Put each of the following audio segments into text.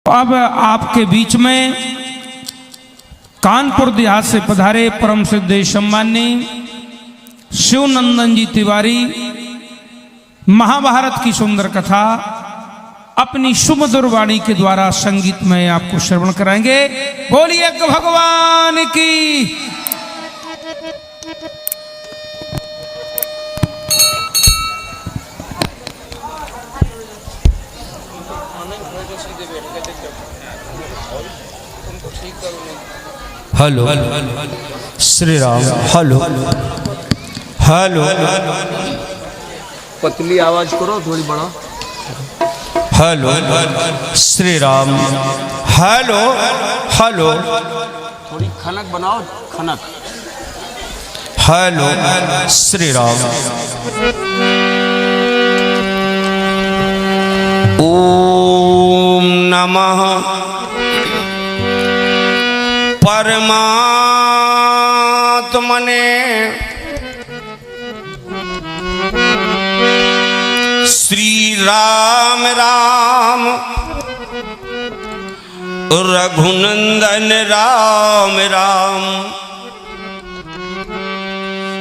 अब आपके बीच में कानपुर देहात से पधारे परम सिद्ध सम्मानी शिवनंदन जी तिवारी महाभारत की सुंदर कथा अपनी सुमधुर वाणी के द्वारा संगीत में आपको श्रवण कराएंगे। बोलिए भगवान की। Hello Shri Ram. Hello hello पतली आवाज करो, थोड़ी बड़ा। Hello Shri Ram. Hello hello थोड़ी खनक बनाओ, खनक। हेलो श्री राम। ओम नमः परमात्मने श्री राम राम रघुनंदन राम राम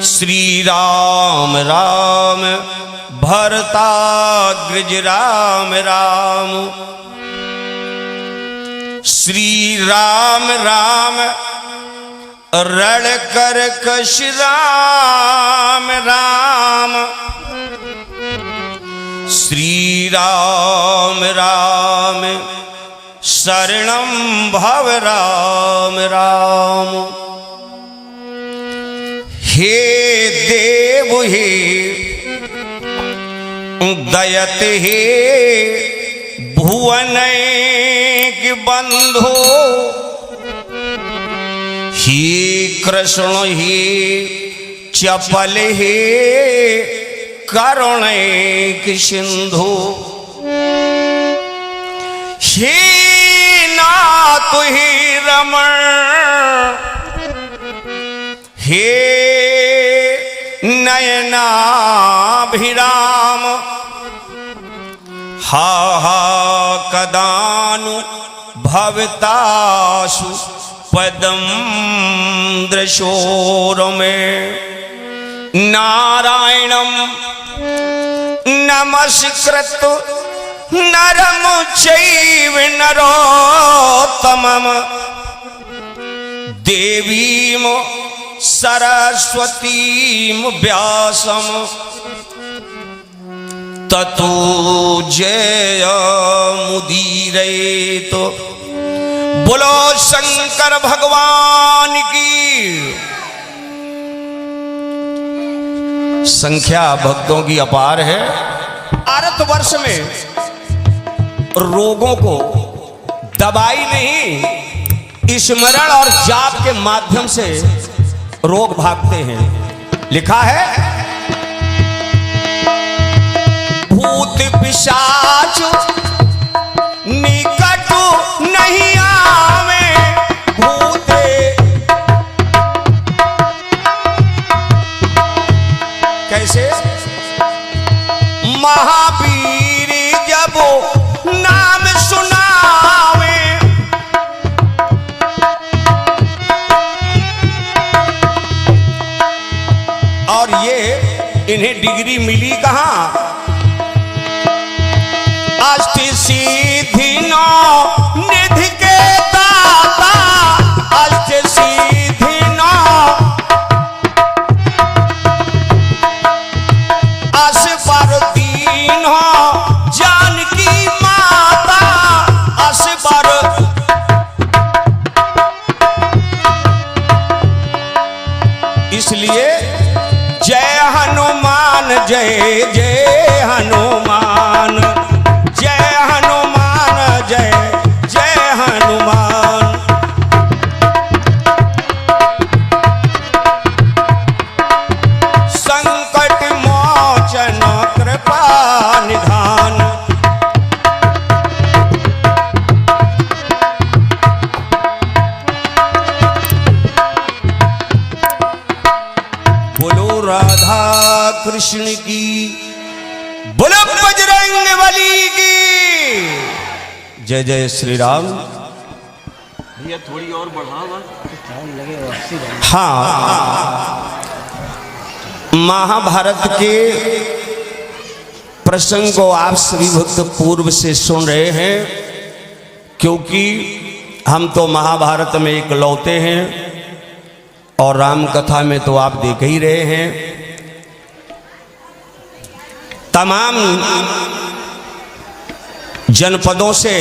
श्री राम राम भरताग्रज राम राम श्री राम राम रण कर कश राम राम श्री राम राम शरणं भव राम राम। हे देव हे दयत हे भुवनैक बंधो हे कृष्ण हे चपल हे करुणैक सिंधु हे नाथ हे रमण हे नयनाभिराम हा हा कदानु भवतासु पदम दृशोर में नारायणं नमस्कृत नरं चैव नरोत्तमं देवीं सरस्वतीं व्यासं ततो जयमुदीरयेत्। बोलो शंकर भगवान की। संख्या भक्तों की अपार है। भारतवर्ष में रोगों को दवाई नहीं, स्मरण और जाप के माध्यम से रोग भागते हैं। लिखा है भूत पिशाच निकट नहीं आवे, भूत कैसे महावीर जब नाम सुनावे, और ये इन्हें डिग्री मिली कहां? अष्ट सिद्धि नौ निधि के दाता, अष्ट सिद्धि नौ असबर दीन हो जानकी माता, असबर इसलिए जय हनुमान जय जय हनुमान, जय हनुमान जय जय हनुमान। संकट मोचन कृपा निधान, बोलो राधा कृष्ण की, बोलो बजरंग बली की। जय जय श्री राम। भैया थोड़ी और बढ़ावा। हाँ, महाभारत के प्रसंग को आप सभी भक्त पूर्व से सुन रहे हैं, क्योंकि हम तो महाभारत में इकलौते हैं और राम कथा में तो आप देख ही रहे हैं। तमाम जनपदों से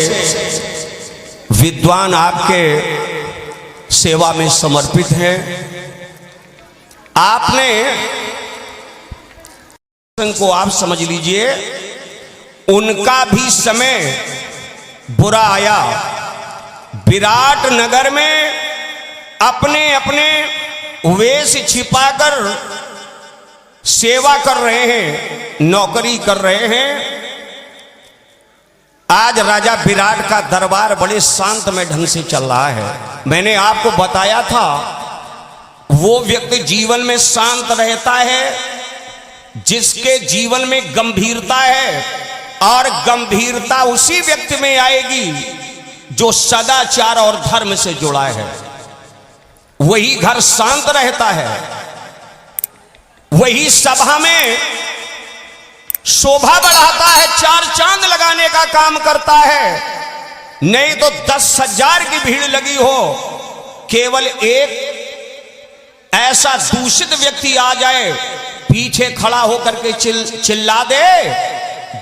विद्वान आपके सेवा में समर्पित हैं। आपने को आप समझ लीजिए, उनका भी समय बुरा आया। विराट नगर में अपने अपने वेश छिपाकर सेवा कर रहे हैं, नौकरी कर रहे हैं। आज राजा विराट का दरबार बड़े शांत में ढंग से चल रहा है। मैंने आपको बताया था, वो व्यक्ति जीवन में शांत रहता है जिसके जीवन में गंभीरता है, और गंभीरता उसी व्यक्ति में आएगी जो सदाचार और धर्म से जुड़ा है। वही घर शांत रहता है, वही सभा में शोभा बढ़ाता है, चार चांद लगाने का काम करता है। नहीं तो 10,000 की भीड़ लगी हो, केवल एक ऐसा दूषित व्यक्ति आ जाए, पीछे खड़ा होकर के चिल्ला दे,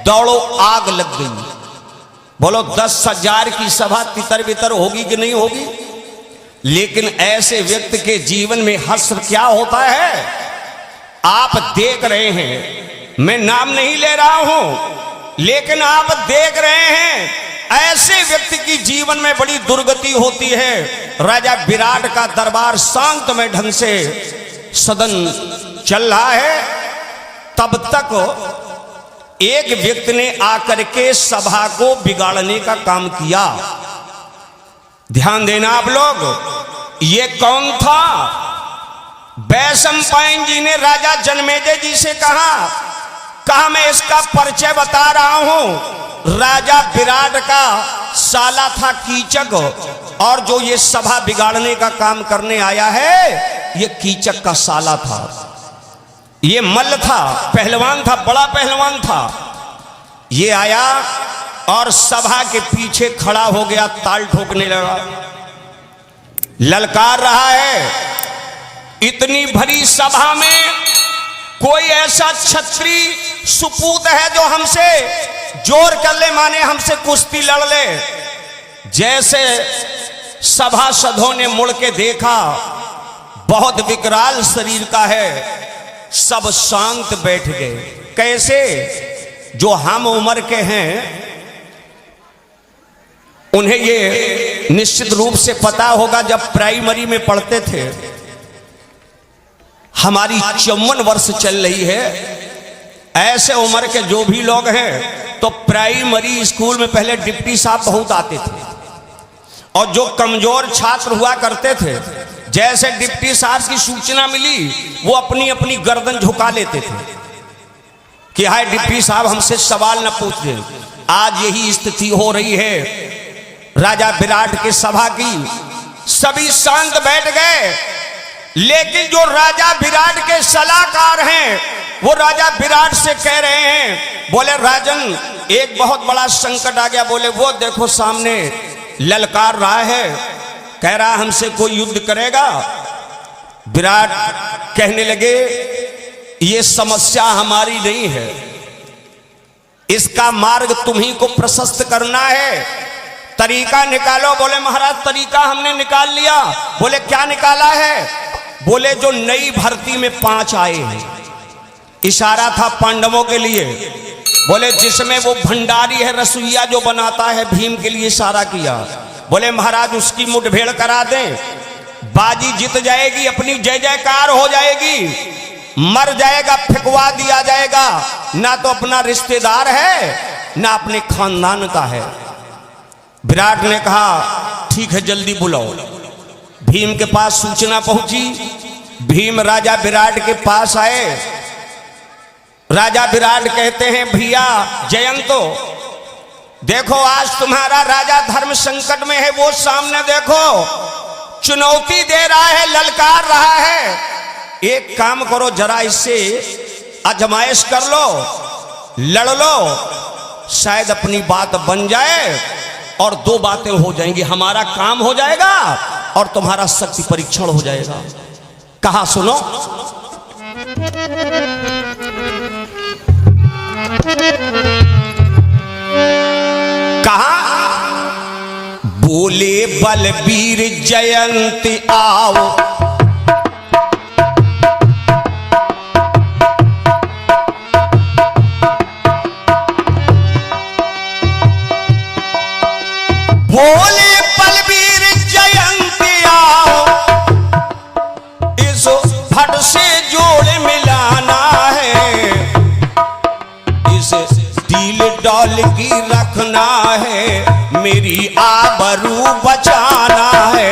दौड़ो आग लग गई। बोलो 10,000 की सभा तितर बितर होगी कि नहीं होगी? लेकिन ऐसे व्यक्ति के जीवन में हश्र क्या होता है आप देख रहे हैं। मैं नाम नहीं ले रहा हूं, लेकिन आप देख रहे हैं ऐसे व्यक्ति की जीवन में बड़ी दुर्गति होती है। राजा विराट का दरबार शांत में ढंग से सदन चल रहा है, तब तक एक व्यक्ति ने आकर के सभा को बिगाड़ने का काम किया। ध्यान देना आप लोग, ये कौन था? वैशंपायन जी ने राजा जनमेजय जी से कहा मैं इसका परिचय बता रहा हूं। राजा विराट का साला था कीचक, और जो ये सभा बिगाड़ने का काम करने आया है, ये कीचक का साला था। ये मल्ल था, पहलवान था, बड़ा पहलवान था। ये आया और सभा के पीछे खड़ा हो गया, ताल ठोकने लगा, ललकार रहा है। इतनी भरी सभा में कोई ऐसा क्षत्रिय सुपूत है जो हमसे जोर कर ले, माने हमसे कुश्ती लड़ ले? जैसे सभासदों ने मुड़ के देखा, बहुत विकराल शरीर का है, सब शांत बैठ गए। कैसे? जो हम उम्र के हैं उन्हें ये निश्चित रूप से पता होगा, जब प्राइमरी में पढ़ते थे, हमारी 54 वर्ष चल रही है, ऐसे उम्र के जो भी लोग हैं, तो प्राइमरी स्कूल में पहले डिप्टी साहब बहुत आते थे, और जो कमजोर छात्र हुआ करते थे, जैसे डिप्टी साहब की सूचना मिली, वो अपनी अपनी गर्दन झुका लेते थे कि हाय डिप्टी साहब हमसे सवाल न पूछे। आज यही स्थिति हो रही है राजा विराट की सभा की। सभी शांत बैठ गए, लेकिन जो राजा विराट के सलाहकार हैं, वो राजा विराट से कह रहे हैं, बोले राजन एक बहुत बड़ा संकट आ गया। बोले वो देखो सामने ललकार रहा है, कह रहा हमसे कोई युद्ध करेगा। विराट कहने लगे ये समस्या हमारी नहीं है, इसका मार्ग तुम्ही को प्रशस्त करना है, तरीका निकालो। बोले महाराज तरीका हमने निकाल लिया। बोले क्या निकाला है? बोले जो नई भर्ती में 5 आए हैं, इशारा था पांडवों के लिए। बोले जिसमें वो भंडारी है, रसोइया जो बनाता है, भीम के लिए इशारा किया। बोले महाराज उसकी मुठभेड़ करा दें, बाजी जीत जाएगी, अपनी जय जयकार हो जाएगी, मर जाएगा फेंकवा दिया जाएगा, ना तो अपना रिश्तेदार है ना अपने खानदान का है। विराट ने कहा ठीक है जल्दी बुलाओ। भीम के पास सूचना पहुंची, भीम राजा विराट के पास आए। राजा विराट कहते हैं भैया जयंतो देखो आज तुम्हारा राजा धर्म संकट में है, वो सामने देखो चुनौती दे रहा है, ललकार रहा है। एक काम करो, जरा इससे आजमाइश कर लो, लड़ लो, शायद अपनी बात बन जाए और दो बातें हो जाएंगी, हमारा काम हो जाएगा और तुम्हारा शक्ति परीक्षण हो जाएगा। कहा सुनो, कहा बोले बलबीर जयंती आओ, बोले बलबीर जयंती आओ, इस फट से जोड़ मिलाना है, इस दिल डॉल की रखना है, मेरी आबरू बचाना है।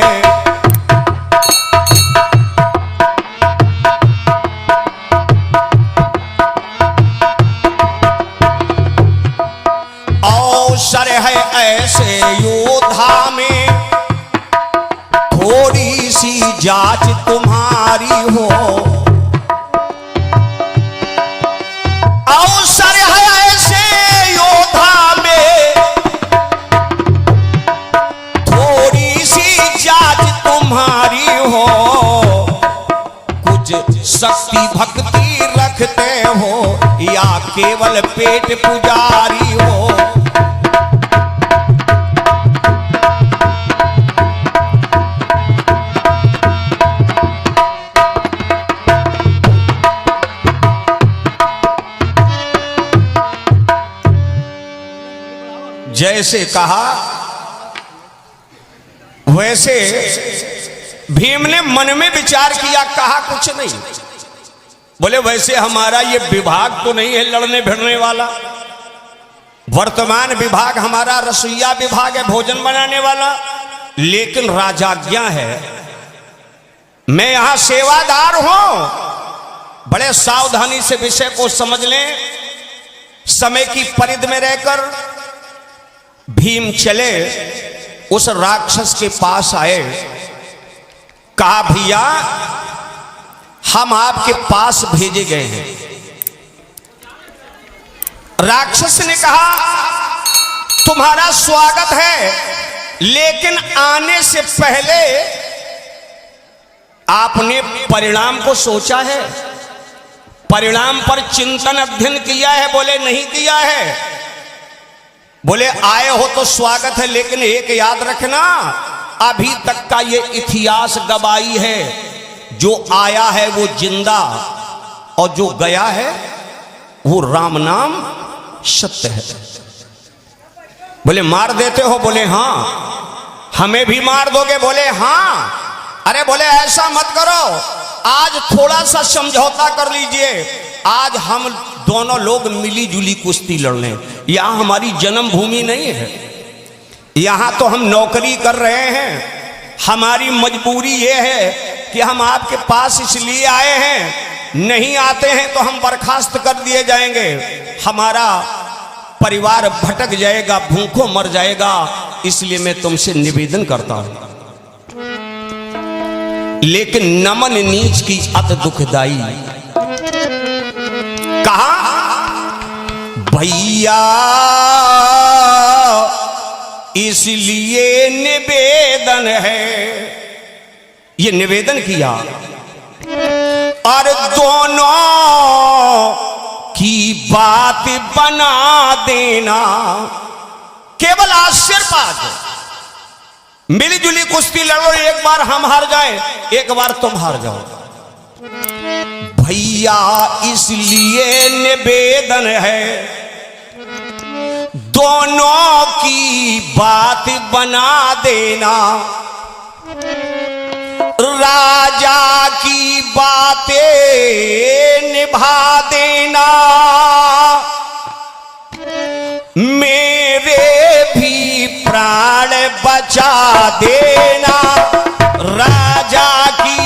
अवसर है ऐसे योद्धा में, थोड़ी सी जांच तुम्हारी हो। अवसर है ऐसे योद्धा में, थोड़ी सी जांच तुम्हारी हो। कुछ शक्ति भक्ति रखते हो या केवल पेट पुजारी हो। जैसे कहा वैसे भीम ने मन में विचार किया, कहा कुछ नहीं। बोले वैसे हमारा ये विभाग तो नहीं है लड़ने भिड़ने वाला, वर्तमान विभाग हमारा रसोईया विभाग है, भोजन बनाने वाला, लेकिन राजाज्ञा है, मैं यहां सेवादार हूं। बड़े सावधानी से विषय को समझ लें। समय की परिधि में रहकर भीम चले, उस राक्षस के पास आए, कहा भैया हम आपके पास भेजे गए हैं। राक्षस ने कहा तुम्हारा स्वागत है, लेकिन आने से पहले आपने परिणाम को सोचा है, परिणाम पर चिंतन अध्ययन किया है? बोले नहीं किया है। बोले आए हो तो स्वागत है, लेकिन एक याद रखना, अभी तक का ये इतिहास गवाही है, जो आया है वो जिंदा और जो गया है वो राम नाम सत्य है। बोले मार देते हो? बोले हां। हमें भी मार दोगे? बोले हां। अरे बोले ऐसा मत करो, आज थोड़ा सा समझौता कर लीजिए, आज हम दोनों लोग मिली जुली कुश्ती लड़ लें। यहां हमारी जन्मभूमि नहीं है, यहां तो हम नौकरी कर रहे हैं, हमारी मजबूरी ये है कि हम आपके पास इसलिए आए हैं, नहीं आते हैं तो हम बर्खास्त कर दिए जाएंगे, हमारा परिवार भटक जाएगा, भूखों मर जाएगा, इसलिए मैं तुमसे निवेदन करता हूं। लेकिन नमन नीच की अत दुखदाई, कहा भैया इसलिए निवेदन है, ये निवेदन किया, और दोनों की बात बना देना। केवल आशीर्वाद, मिलीजुली कुश्ती लड़ो, एक बार हम हार जाए, एक बार तुम हार जाओ। भैया इसलिए निवेदन है, दोनों की बात बना देना, राजा की बातें निभा देना, मेरे भी प्राण बचा देना, राजा की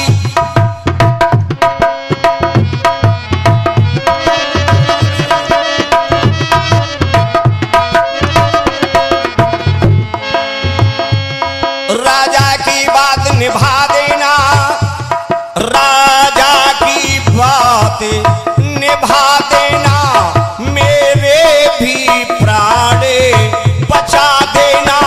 निभा देना, मेरे भी प्राण बचा देना।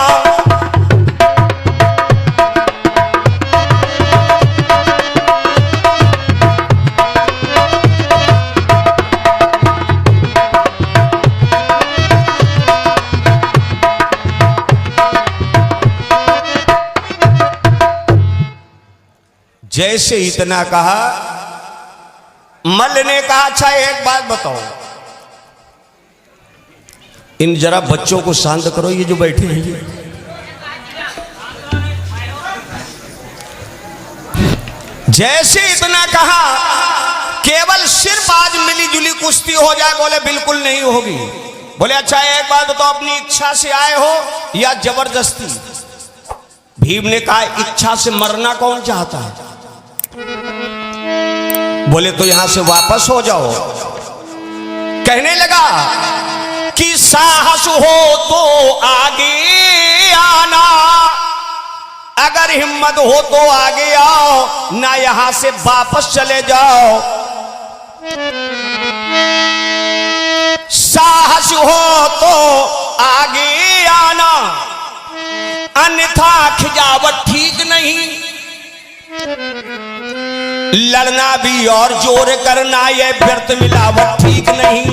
जैसे इतना कहा, मल्ल ने कहा अच्छा एक बात बताओ, इन जरा बच्चों को शांत करो, ये जो बैठे हैं ये। जैसे इतना कहा, केवल सिर्फ आज मिली जुली कुश्ती हो जाए, बोले बिल्कुल नहीं होगी। बोले अच्छा एक बात बताओ, अपनी इच्छा से आए हो या जबरदस्ती? भीम ने कहा इच्छा से मरना कौन चाहता है? बोले तो यहां से वापस हो जाओ। कहने लगा कि साहस हो तो आगे आना, अगर हिम्मत हो तो आगे आओ, ना यहां से वापस चले जाओ। साहस हो तो आगे आना, अन्यथा खिजावट ठीक नहीं। लड़ना भी और जोर करना, ये व्यर्थ मिलावट ठीक नहीं।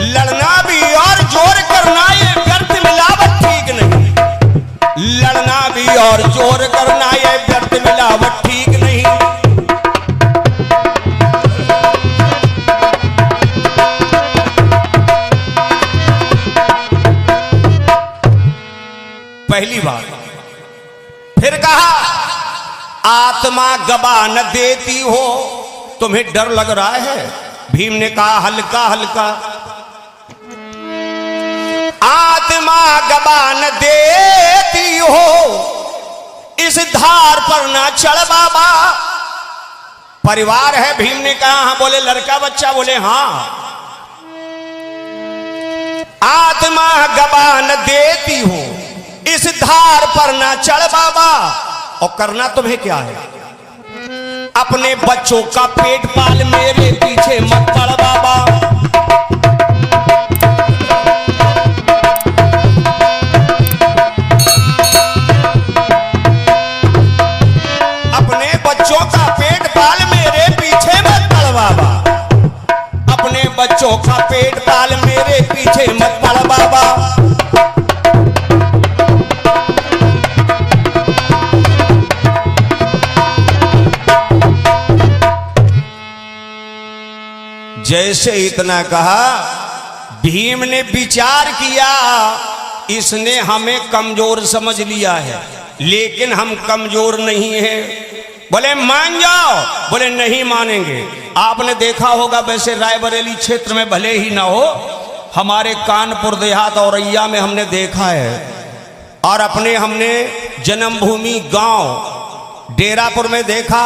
लड़ना भी और जोर करना, ये व्यर्थ मिलावट ठीक नहीं। लड़ना भी और जोर करना, ये व्यर्थ मिलावट ठीक नहीं। पहली बात। फिर कहा आत्मा गवा न देती हो, तुम्हें डर लग रहा है? भीम ने कहा हल्का हल्का। आत्मा गवा न देती हो, इस धार पर ना चढ़ बाबा। परिवार है? भीम ने कहा हाँ। बोले लड़का बच्चा? बोले हाँ। आत्मा गवा न देती हो, इस धार पर ना चढ़ बाबा। और करना तुम्हें क्या है? अपने बच्चों का पेट पाल, मेरे पीछे मत पड़ बाबा। अपने बच्चों का पेट पाल, मेरे पीछे मत पड़ बाबा। अपने बच्चों का पेट पाल, मेरे पीछे मत पड़ बाबा। जैसे इतना कहा, भीम ने विचार किया, इसने हमें कमजोर समझ लिया है, लेकिन हम कमजोर नहीं हैं। बोले मान जाओ। बोले नहीं मानेंगे। आपने देखा होगा, वैसे रायबरेली क्षेत्र में भले ही ना हो, हमारे कानपुर देहात औरैया में हमने देखा है, और अपने हमने जन्मभूमि गांव डेरापुर में देखा।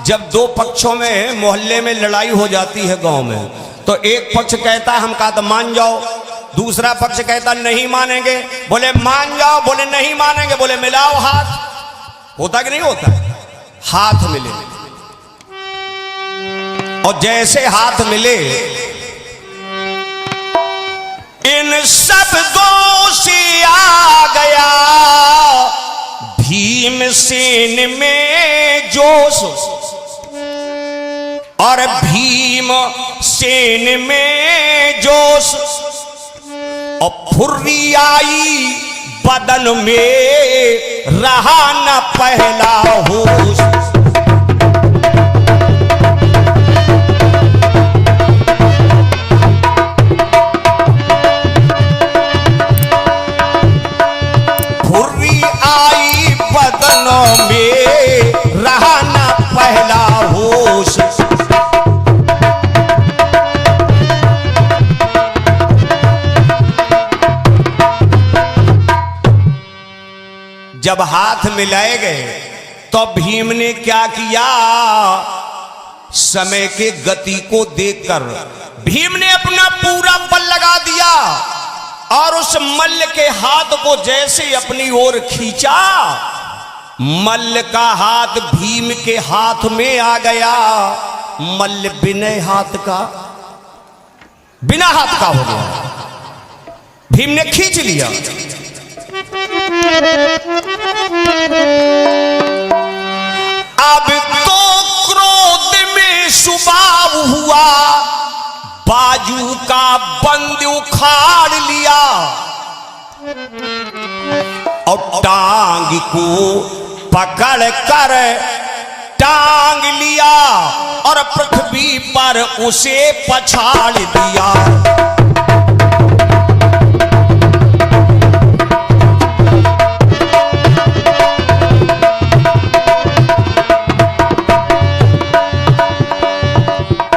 जब दो पक्षों में मोहल्ले में लड़ाई हो जाती है गांव में, तो एक पक्ष कहता है हम कहा तो मान जाओ, दूसरा पक्ष कहता नहीं मानेंगे। बोले मान जाओ। बोले नहीं मानेंगे। बोले मिलाओ हाथ। होता कि नहीं होता? हाथ मिले, और जैसे हाथ मिले, इन शब्दों से आ गया भीमसेन में जोश, और भीमसेन में जोश, और फुर्री आई बदन में, रहा न पहला होश। फुर्री आई बदन में, रहा न पहला होश। जब हाथ मिलाए गए तो भीम ने क्या किया? समय के गति को देखकर भीम ने अपना पूरा बल लगा दिया, और उस मल्ल के हाथ को जैसे अपनी ओर खींचा, मल्ल का हाथ भीम के हाथ में आ गया। मल्ल बिना हाथ का हो गया। भीम ने खींच लिया। अब तो क्रोध में सुबाव हुआ, बाजू का बंद उखाड़ लिया और टांग को पकड़ कर टांग लिया और पृथ्वी पर उसे पछाड़ दिया।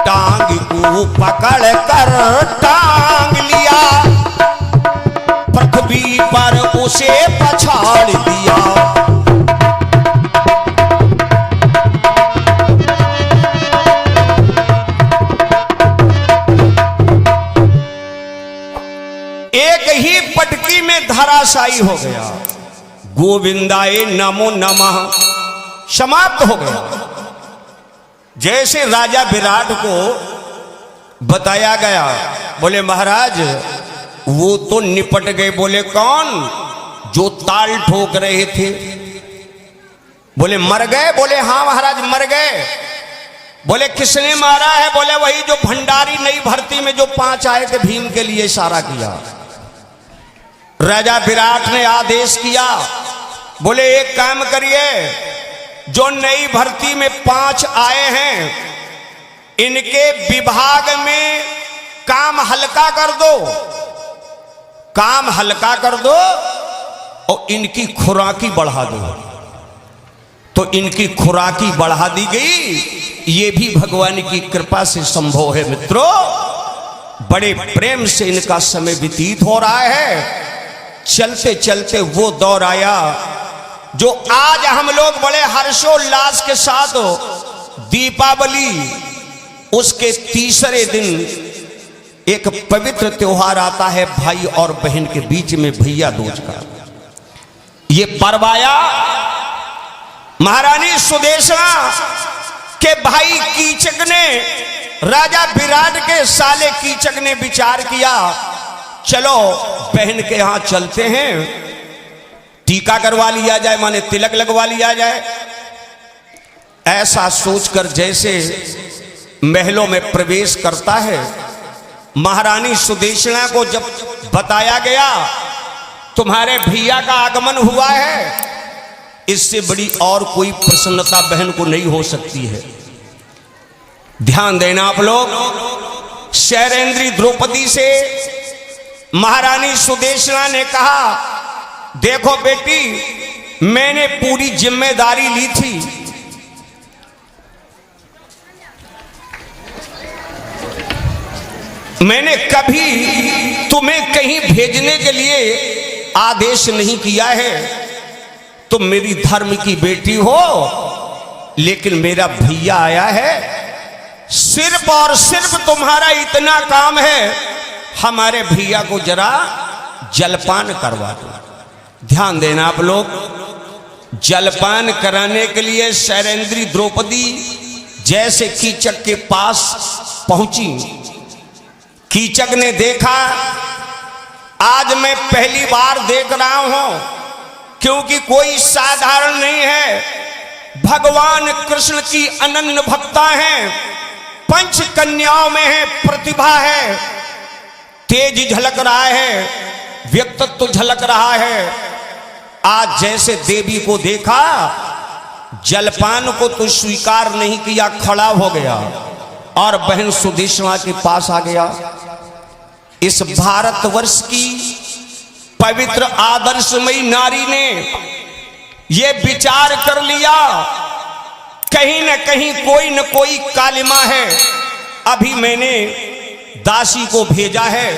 टांग को पकड़ कर टांग लिया, पृथ्वी पर उसे पछाड़ दिया। एक ही पटकी में धराशायी हो गया। गोविंदाय नमो नमः समाप्त हो गया। जैसे राजा विराट को बताया गया, बोले महाराज वो तो निपट गए। बोले कौन? जो ताल ठोक रहे थे। बोले मर गए? बोले हाँ महाराज मर गए। बोले किसने मारा है? बोले वही जो भंडारी नई भर्ती में जो 5 आए थे, भीम के लिए इशारा किया। राजा विराट ने आदेश किया, बोले एक काम करिए, जो नई भर्ती में 5 आए हैं, इनके विभाग में काम हल्का कर दो, काम हल्का कर दो और इनकी खुराकी बढ़ा दो। तो इनकी खुराकी बढ़ा दी गई। ये भी भगवान की कृपा से संभव है मित्रों। बड़े प्रेम से इनका समय व्यतीत हो रहा है। चलते चलते वो दौर आया जो आज हम लोग बड़े हर्षोल्लास के साथ दीपावली, उसके तीसरे दिन एक पवित्र त्योहार आता है भाई और बहन के बीच में भैया दूज का। ये पर्व आया महारानी सुदेशना के भाई कीचक ने, राजा विराट के साले कीचक ने विचार किया, चलो बहन के यहां चलते हैं, टीका करवा लिया जाए, माने तिलक लगवा लिया जाए। ऐसा सोचकर जैसे महलों में प्रवेश करता है, महारानी सुदेशना को जब बताया गया तुम्हारे भैया का आगमन हुआ है, इससे बड़ी और कोई प्रसन्नता बहन को नहीं हो सकती है। ध्यान देना आप लोग। शैलेंद्री द्रौपदी से महारानी सुदेशना ने कहा, देखो बेटी, मैंने पूरी जिम्मेदारी ली थी, मैंने कभी तुम्हें कहीं भेजने के लिए आदेश नहीं किया है। तुम मेरी धर्म की बेटी हो, लेकिन मेरा भैया आया है, सिर्फ और सिर्फ तुम्हारा इतना काम है, हमारे भैया को जरा जलपान करवा दो। ध्यान देना आप लोग। जलपान कराने के लिए शैलेंद्री द्रौपदी जैसे कीचक के पास पहुंची, कीचक ने देखा, आज मैं पहली बार देख रहा हूं, क्योंकि कोई साधारण नहीं है, भगवान कृष्ण की अनन्य भक्ता हैं, 5 कन्याओं में है प्रतिभा है, तेज झलक रहा है, व्यक्तित्व झलक रहा है। आज जैसे देवी को देखा, जलपान को तो स्वीकार नहीं किया, खड़ा हो गया और बहन सुदेशना के पास आ गया। इस भारतवर्ष की पवित्र आदर्शमयी नारी ने यह विचार कर लिया, कहीं न कहीं कोई न कोई कालिमा है। अभी मैंने दासी को भेजा है,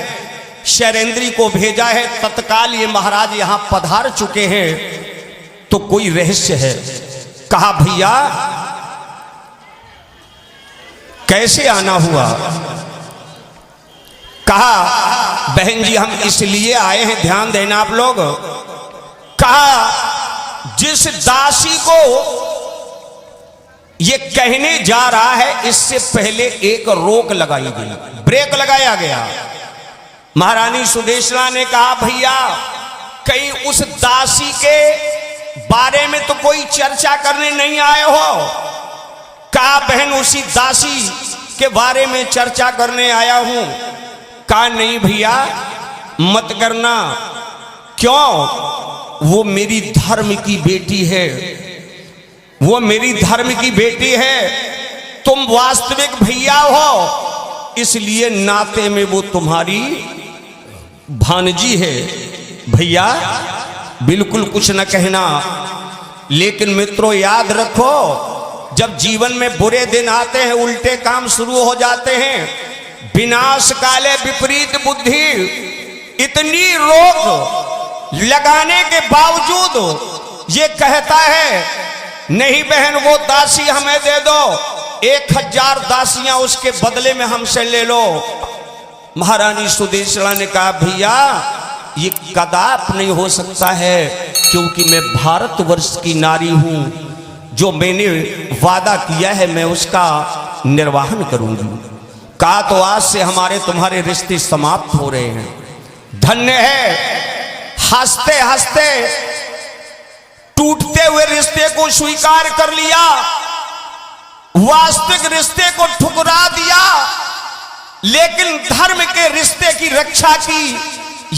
शैलेंद्री को भेजा है, तत्काल ये महाराज यहां पधार चुके हैं, तो कोई रहस्य है। कहा भैया कैसे आना हुआ? कहा बहन जी हम इसलिए आए हैं, ध्यान देना आप लोग। कहा जिस दासी को ये कहने जा रहा है, इससे पहले एक रोक लगाई गई, ब्रेक लगाया गया। महारानी सुदेशना ने कहा भैया कहीं उस दासी के बारे में तो कोई चर्चा करने नहीं आए हो? कहा बहन उसी दासी के बारे में चर्चा करने आया हूं। कहा नहीं भैया मत करना। क्यों? वो मेरी धर्म की बेटी है, वो मेरी धर्म की बेटी है। तुम वास्तविक भैया हो, इसलिए नाते में वो तुम्हारी भांजी है। भैया बिल्कुल कुछ न कहना। लेकिन मित्रों याद रखो, जब जीवन में बुरे दिन आते हैं, उल्टे काम शुरू हो जाते हैं, विनाश काले विपरीत बुद्धि, इतनी रोक लगाने के बावजूद ये कहता है नहीं बहन वो दासी हमें दे दो, 1000 दासियां उसके बदले में हमसे ले लो। महारानी सुदेशना ने कहा भैया ये कदाप नहीं हो सकता है, क्योंकि मैं भारतवर्ष की नारी हूं, जो मैंने वादा किया है मैं उसका निर्वहन करूंगी। कहा तो आज से हमारे तुम्हारे रिश्ते समाप्त हो रहे हैं। धन्य है, हंसते हंसते टूटते हुए रिश्ते को स्वीकार कर लिया, वास्तविक रिश्ते को ठुकरा दिया, लेकिन धर्म के रिश्ते की रक्षा की।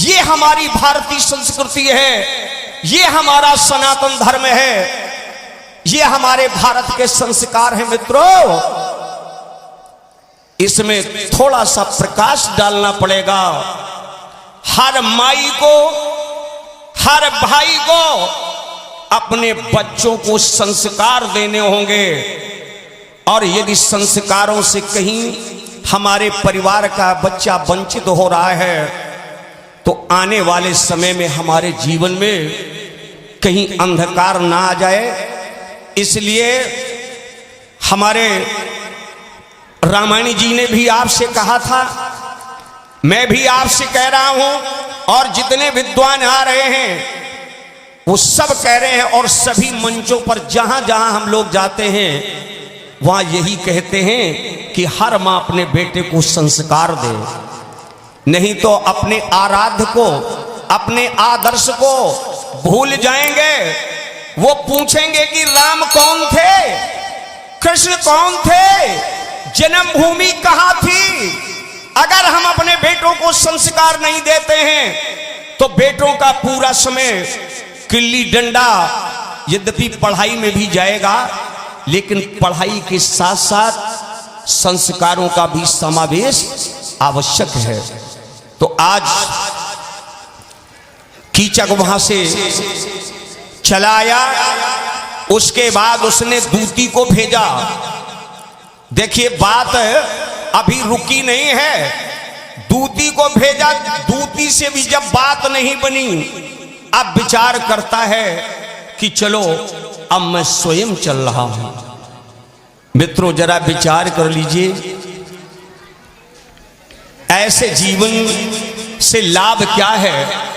ये हमारी भारतीय संस्कृति है, ये हमारा सनातन धर्म है, ये हमारे भारत के संस्कार हैं। मित्रों इसमें थोड़ा सा प्रकाश डालना पड़ेगा। हर माई को, हर भाई को अपने बच्चों को संस्कार देने होंगे, और यदि संस्कारों से कहीं हमारे परिवार का बच्चा वंचित हो रहा है, तो आने वाले समय में हमारे जीवन में कहीं अंधकार ना आ जाए। इसलिए हमारे रामायणी जी ने भी आपसे कहा था, मैं भी आपसे कह रहा हूं, और जितने विद्वान आ रहे हैं वो सब कह रहे हैं, और सभी मंचों पर जहां जहां हम लोग जाते हैं वहां यही कहते हैं कि हर मां अपने बेटे को संस्कार दे, नहीं तो अपने आराध्य को, अपने आदर्श को भूल जाएंगे। वो पूछेंगे कि राम कौन थे, कृष्ण कौन थे, जन्मभूमि कहां थी। अगर हम अपने बेटों को संस्कार नहीं देते हैं तो बेटों का पूरा समय किल्ली डंडा, यद्यपि पढ़ाई में भी जाएगा, लेकिन पढ़ाई के साथ साथ संस्कारों का भी समावेश आवश्यक है। तो आज कीचक वहां से चला आया, उसके बाद उसने दूती को भेजा। देखिए बात अभी रुकी नहीं है, दूती को भेजा, दूती से भी जब बात नहीं बनी, अब विचार करता है कि चलो अब मैं स्वयं चल रहा हूं। मित्रों जरा विचार कर लीजिए, ऐसे जीवन से लाभ क्या है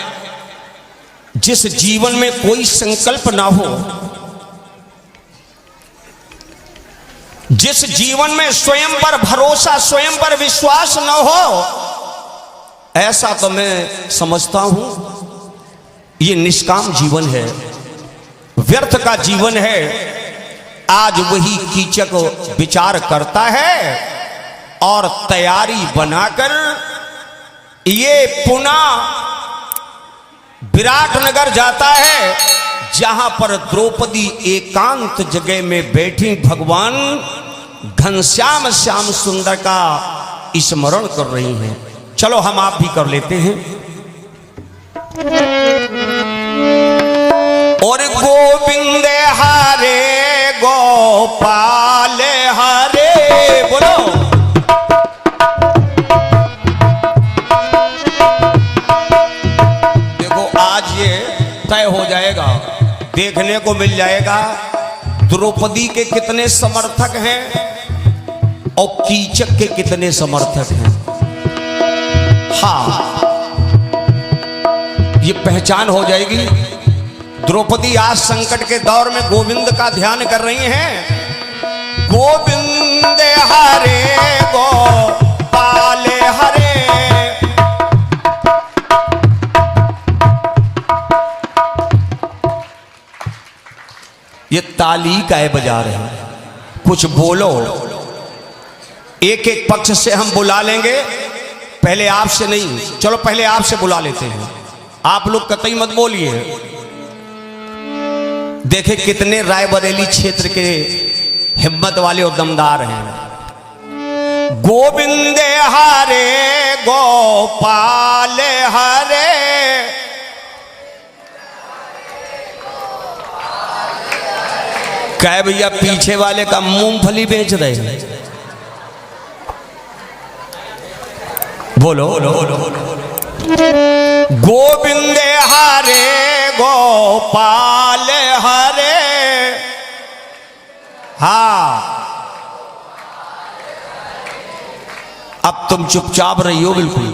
जिस जीवन में कोई संकल्प ना हो, जिस जीवन में स्वयं पर भरोसा, स्वयं पर विश्वास न हो। ऐसा तो मैं समझता हूं ये निष्काम जीवन है, व्यर्थ का जीवन है। आज वही कीचक विचार करता है और तैयारी बनाकर ये पुनः विराटनगर जाता है, जहां पर द्रौपदी एकांत जगह में बैठी भगवान घनश्याम श्याम सुंदर का स्मरण कर रही हैं। चलो हम आप भी कर लेते हैं। और गोविंद हरे गोपाल हरे, बोलो देखो आज ये तय हो जाएगा, देखने को मिल जाएगा द्रौपदी के कितने समर्थक हैं और कीचक के कितने समर्थक हैं। हाँ ये पहचान हो जाएगी। द्रौपदी आज संकट के दौर में गोविंद का ध्यान कर रही हैं। गोविंद हरे गोपाल हरे, ये ताली काहे बजा रहे हैं? कुछ बोलो। एक एक पक्ष से हम बुला लेंगे, पहले आपसे नहीं। चलो पहले आपसे बुला लेते हैं। आप लोग कतई मत बोलिए। देखे कितने रायबरेली क्षेत्र के हिम्मत वाले और दमदार हैं। गोविंद हरे गोपाल हरे, कहे भैया पीछे वाले का मूंगफली बेच रहे हैं। बोलो गोविंद हरे गोपाल हरे। हाँ, अब तुम चुपचाप रही हो बिल्कुल।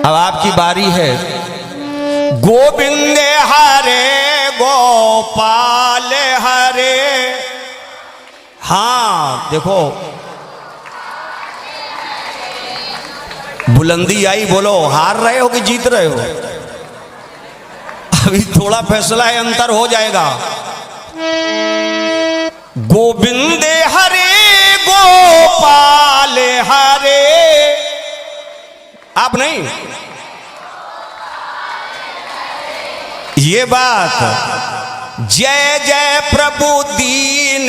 अब आपकी बारी है। गोविंद हरे गोपाल हरे। हाँ देखो, बुलंदी आई। बोलो हार रहे हो कि जीत रहे हो? अभी थोड़ा फैसला है, अंतर हो जाएगा। गोविंद हरे गोपाल हरे। आप नहीं, ये बात। जय जय प्रभु दीन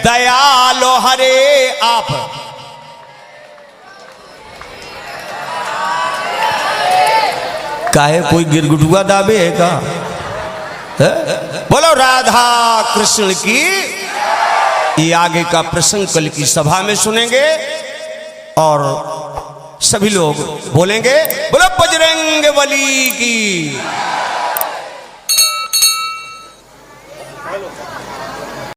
दयालो हरे। आप काहे कोई गिरगुटुआ दाबे है का? है? बोलो राधा कृष्ण की। ये आगे का प्रसंग कल की सभा में सुनेंगे और सभी लोग बोलेंगे बोलो बजरंग बली की।